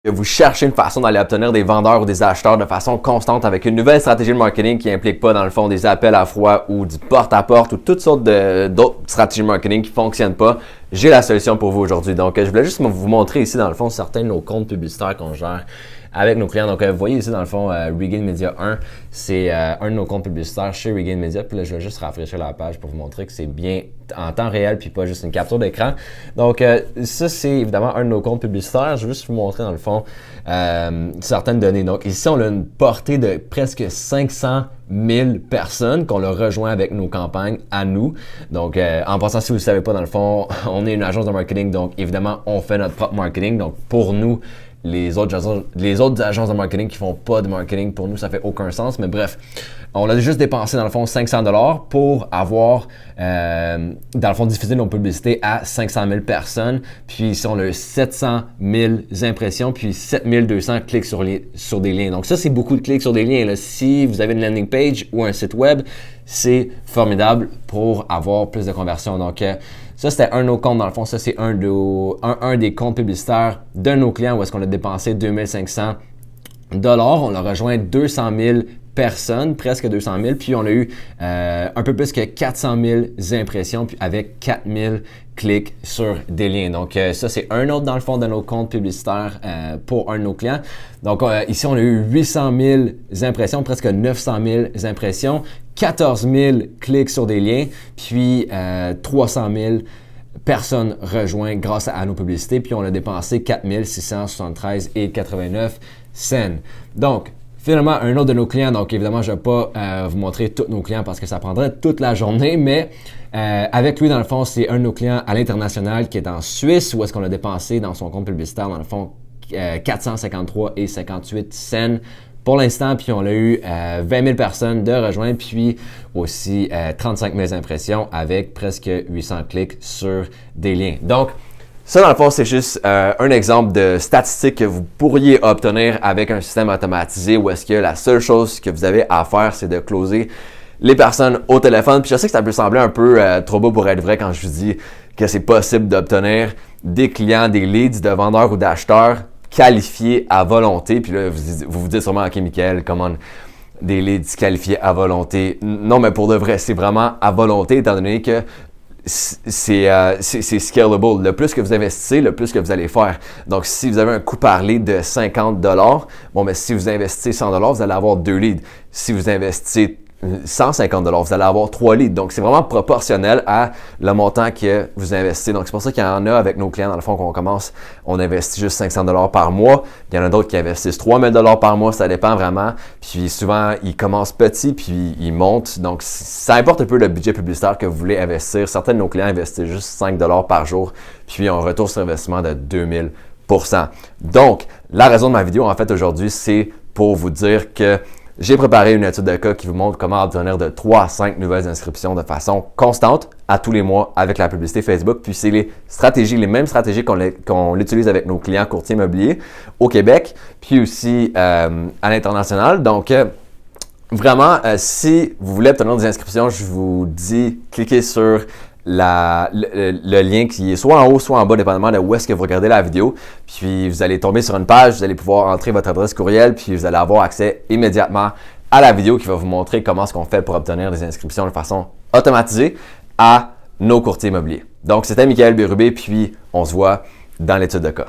Que vous cherchez une façon d'aller obtenir des vendeurs ou des acheteurs de façon constante avec une nouvelle stratégie de marketing qui implique pas dans le fond des appels à froid ou du porte-à-porte ou toutes sortes d'autres stratégies de marketing qui fonctionnent pas, j'ai la solution pour vous aujourd'hui. Donc, je voulais juste vous montrer ici dans le fond certains de nos comptes publicitaires qu'on gère avec nos clients. Donc, vous voyez ici dans le fond Regain Media 1, c'est un de nos comptes publicitaires chez Regain Media. Puis là, je vais juste rafraîchir la page pour vous montrer que c'est bien en temps réel puis pas juste une capture d'écran. Donc, ça, c'est évidemment un de nos comptes publicitaires. Je vais juste vous montrer dans le fond certaines données. Donc, ici, on a une portée de presque 500 000 personnes qu'on a rejoint avec nos campagnes à nous. Donc, en passant, si vous ne le savez pas, dans le fond, on est une agence de marketing. Donc, évidemment, on fait notre propre marketing. Donc, pour nous, les autres agences de marketing qui font pas de marketing, pour nous, ça fait aucun sens. Mais bref, on a juste dépensé dans le fond 500$ pour avoir, dans le fond, diffusé nos publicités à 500 000 personnes. Puis ici, on a 700 000 impressions, puis 7200 clics sur des liens. Donc ça, c'est beaucoup de clics sur des liens. Là. Si vous avez une landing page ou un site web, c'est formidable pour avoir plus de conversions. Donc, ça, c'était un de nos comptes. Dans le fond, ça, c'est un des comptes publicitaires de nos clients où est-ce qu'on a dépensé 2500$. On a rejoint 200 000 personnes, presque 200 000, puis on a eu un peu plus que 400 000 impressions, puis avec 4000 clics sur des liens. Donc, ça, c'est un autre dans le fond de nos comptes publicitaires pour un de nos clients. Donc, ici, on a eu 800 000 impressions, presque 900 000 impressions, 14 000 clics sur des liens, puis 300 000 personnes rejointes grâce à nos publicités, puis on a dépensé 4 673,89 cents. Donc, finalement, un autre de nos clients, donc évidemment, je ne vais pas vous montrer tous nos clients parce que ça prendrait toute la journée, mais avec lui, dans le fond, c'est un de nos clients à l'international qui est en Suisse, où est-ce qu'on a dépensé dans son compte publicitaire, dans le fond, 453,58 cents pour l'instant, puis on a eu 20 000 personnes de rejoindre, puis aussi 35 000 impressions avec presque 800 clics sur des liens. Donc, ça, dans le fond, c'est juste un exemple de statistique que vous pourriez obtenir avec un système automatisé où est-ce que la seule chose que vous avez à faire, c'est de closer les personnes au téléphone. Puis je sais que ça peut sembler un peu trop beau pour être vrai quand je vous dis que c'est possible d'obtenir des clients, des leads de vendeurs ou d'acheteurs qualifiés à volonté. Puis là, vous vous dites sûrement, OK, Michael, comment des leads qualifiés à volonté? Non, mais pour de vrai, c'est vraiment à volonté, étant donné que c'est scalable. Le plus que vous investissez, le plus que vous allez faire. Donc, si vous avez un coût par lead de 50$, bon, mais si vous investissez 100$, vous allez avoir 2 leads. Si vous investissez 150$, vous allez avoir 3 leads. Donc, c'est vraiment proportionnel à le montant que vous investissez. Donc, c'est pour ça qu'il y en a avec nos clients, dans le fond, on investit juste 500$ par mois. Il y en a d'autres qui investissent 3000$ par mois. Ça dépend vraiment. Puis, souvent, ils commencent petits, puis ils montent. Donc, ça importe un peu le budget publicitaire que vous voulez investir. Certains de nos clients investissent juste 5$ par jour, puis un retour sur investissement de 2000%. Donc, la raison de ma vidéo, en fait, aujourd'hui, c'est pour vous dire que j'ai préparé une étude de cas qui vous montre comment obtenir de 3 à 5 nouvelles inscriptions de façon constante à tous les mois avec la publicité Facebook. Puis c'est les mêmes stratégies qu'on utilise avec nos clients courtiers immobiliers au Québec, puis aussi à l'international. Donc, vraiment, si vous voulez obtenir des inscriptions, je vous dis, cliquez sur le lien qui est soit en haut, soit en bas, dépendamment de où est-ce que vous regardez la vidéo. Puis vous allez tomber sur une page, vous allez pouvoir entrer votre adresse courriel, puis vous allez avoir accès immédiatement à la vidéo qui va vous montrer comment est-ce qu'on fait pour obtenir des inscriptions de façon automatisée à nos courtiers immobiliers. Donc, c'était Michael Bérubé, puis on se voit dans l'étude de cas.